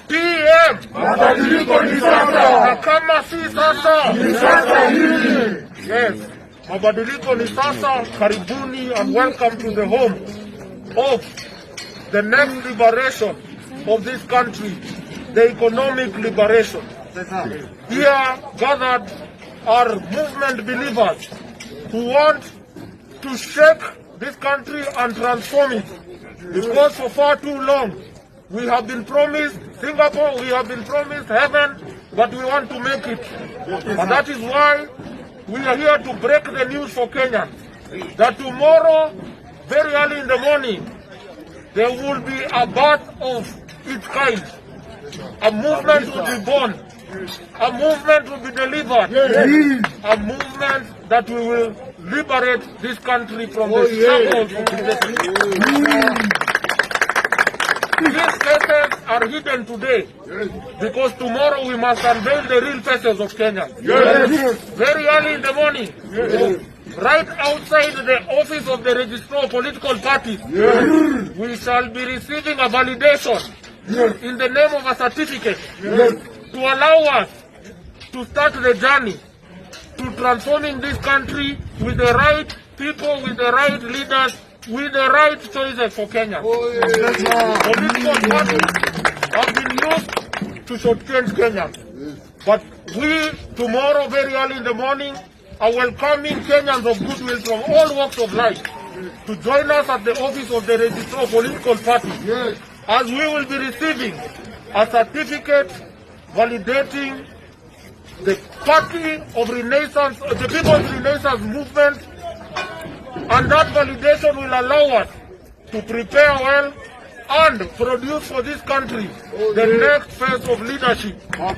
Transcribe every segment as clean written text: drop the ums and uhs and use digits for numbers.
PM, mabadiliko ni sasa. Na kama si sasa, ni sasa hivi. Yes, mabadiliko ni sasa. Karibuni and welcome to the home of the next liberation of this country, the economic liberation. Here gathered are movement believers who want to shake this country and transform it. Because for far too long, we have been promised Singapore, we have been promised heaven, but we want to make it. And that is why we are here to break the news for Kenyans, that tomorrow, very early in the morning, there will be a birth of its kind. A movement will be born. A movement will be delivered. A movement that we will liberate this country from the shackles of the These faces are hidden today because tomorrow we must unveil the real faces of Kenya. Very early in the morning, right outside the office of the Registrar of Political Parties, we shall be receiving a validation in the name of a certificate to allow us to start the journey to transforming this country with the right people, with the right leaders, with the right choices for Kenya. Political parties have been used to shortchange Kenyans. But we, tomorrow, very early in the morning, are welcoming Kenyans of goodwill from all walks of life to join us at the office of the Registrar of Political Parties, as we will be receiving a certificate validating the party of Renaissance, the People's Renaissance Movement, and that validation will allow us to prepare well and produce for this country the next phase of leadership. A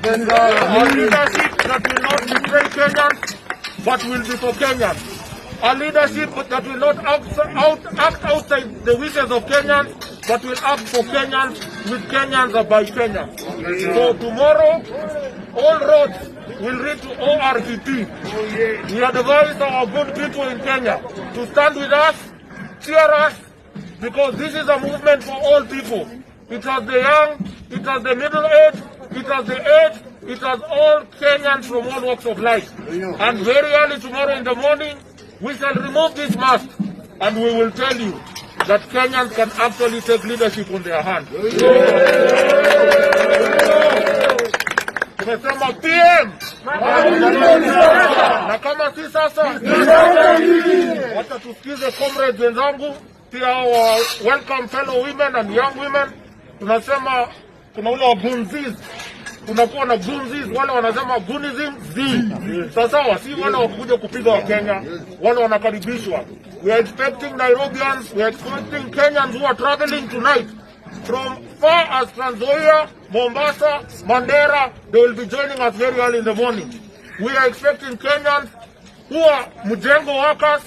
leadership that will not betray Kenyans, but will be for Kenyans. A leadership that will not act outside the wishes of Kenyans, but will act for Kenyans, with Kenyans and by Kenyans. So tomorrow, all roads will reach to ORPP. We advise our good people in Kenya to stand with us, cheer us, because this is a movement for all people. It has the young, it has the middle age, it has the age, it has all Kenyans from all walks of life. And very early tomorrow in the morning, we shall remove this mask and we will tell you that Kenyans can actually take leadership on their hands. Tumesema PM na kama si sasa, wacha tusikize comrades wenzangu, pia welcome fellow women and young women. Tunasema kuna ule wa gunzis, tunakuwa na gunzis, wale wanasema gunism sawa, si wale wakuja kupiga wa Kenya, wale wanakaribishwa. We are expecting Nairobians, we are expecting Kenyans who are traveling tonight from far as Trans Nzoia, Mombasa, Mandera. They will be joining us very early in the morning. We are expecting Kenyans who are Mujengo workers,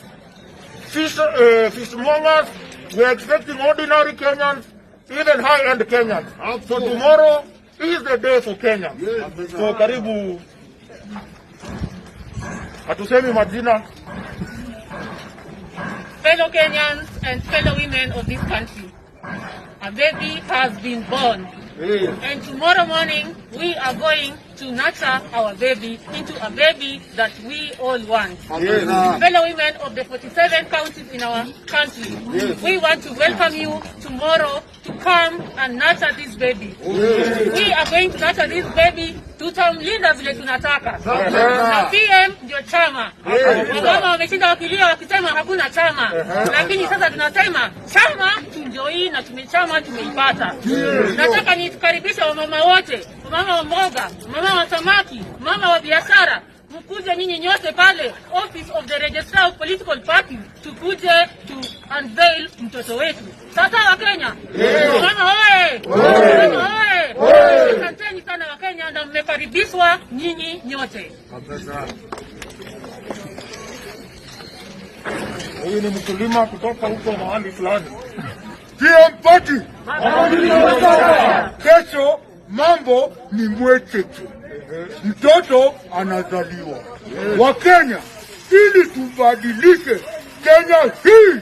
fishmongers. We are expecting ordinary Kenyans, even high-end Kenyans. So tomorrow is the day for Kenya. So karibu, hatusemi majina. Fellow Kenyans and fellow women of this country, a baby has been born. And tomorrow morning, we are going to nurture our baby into a baby that we all want. Fellow women of the 47 counties in our country, we want to welcome you tomorrow to come and nurture this baby. We are going to nurture this baby, tutamlinda vile tunataka. Na PM ndio chama. Wamama wameshinda wakilia wakisema hakuna chama. Lakini sasa tunasema chama ndio hii na tumechama tumeipata. Nataka nikaribisha wamama wote, mama wa mboga, mama wa samaki, mama wa biashara, mkuje nyinyi nyote pale Office of the Registrar of Political Parties, tukuje to unveil mtoto wetu. Sasa wa Kenya, mama oye, mama oye, asanteni sana wa Kenya na mmekaribishwa nyinyi nyote. Huyu ni mkulima kutoka huko mahali fulani. PM party. Kesho mambo ni mwecheche. Mtoto anazaliwa. Wa Kenya, ili tubadilishe Kenya hii,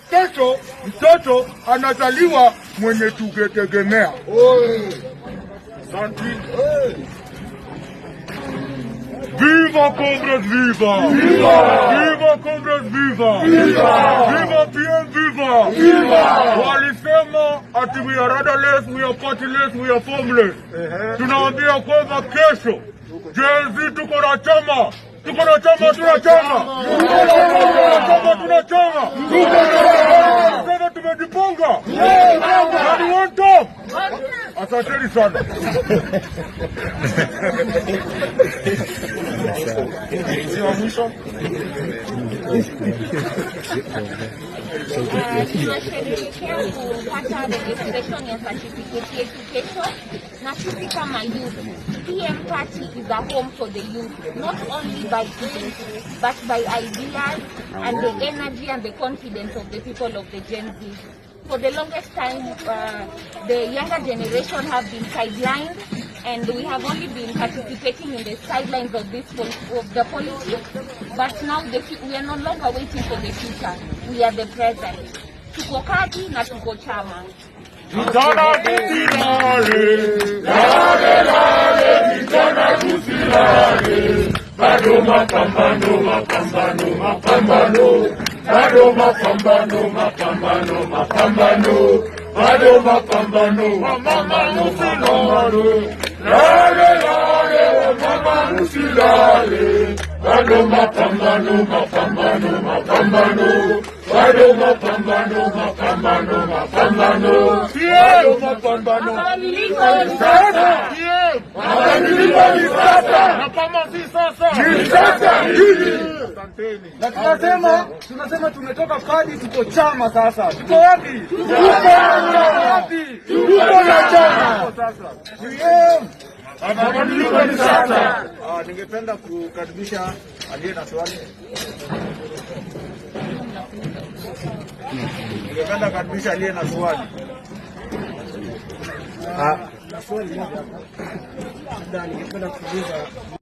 kesho mtoto anazaliwa mwenye tungetegemea. Asante. Viva Comrades, viva! Viva! Viva Comrades, viva! Viva! Viva PM, viva! Viva! Walisema ati we are rudderless, we are partyless, we are formless. Tunaambia kwamba kesho Gen Z tuko na chama. Tuko na chama, tunachama. Tuko na chama, tunachama. Sasa tumejipanga. Nani want top? Asanteni sana. Tunasherehekea kupata registration ya certificate yetu kesho, na sisi kama youth, PM Party is a home for the youth, not only by students, but by ideas and the energy and the confidence of the people of the Gen Z. For the longest time, the younger generation have been sidelined, and we have only been participating in the sidelines of the politics. But now we are no longer waiting for the future. We are the present. Tuko kati na tuko chama. Vijana tusilale, lale lale, vijana tusilale. Bado mapambano, mapambano, mapambano. Bado mapambano, mapambano, mapambano. Bado mapambano, mapambano, mapambano. Lale lale, mapambano tusilale. Bado mapambano, mapambano, mapambano. Bado mapambano, mapambano, mapambano. Bado mapambano. Mabadiliko ni sasa. Mabadiliko ni sasa. Na kama si sasa, Ni sasa hivi. asanteni. Na tunasema tumetoka kadi, tuko chama sasa. Tuko wapi? Tuko wapi? Tuko na chama. Mabadiliko ni sasa. Ningependa kukaribisha aliye na swali. Ningependa kukaribisha aliye na swali. Na swali hapa. Ningependa kuuliza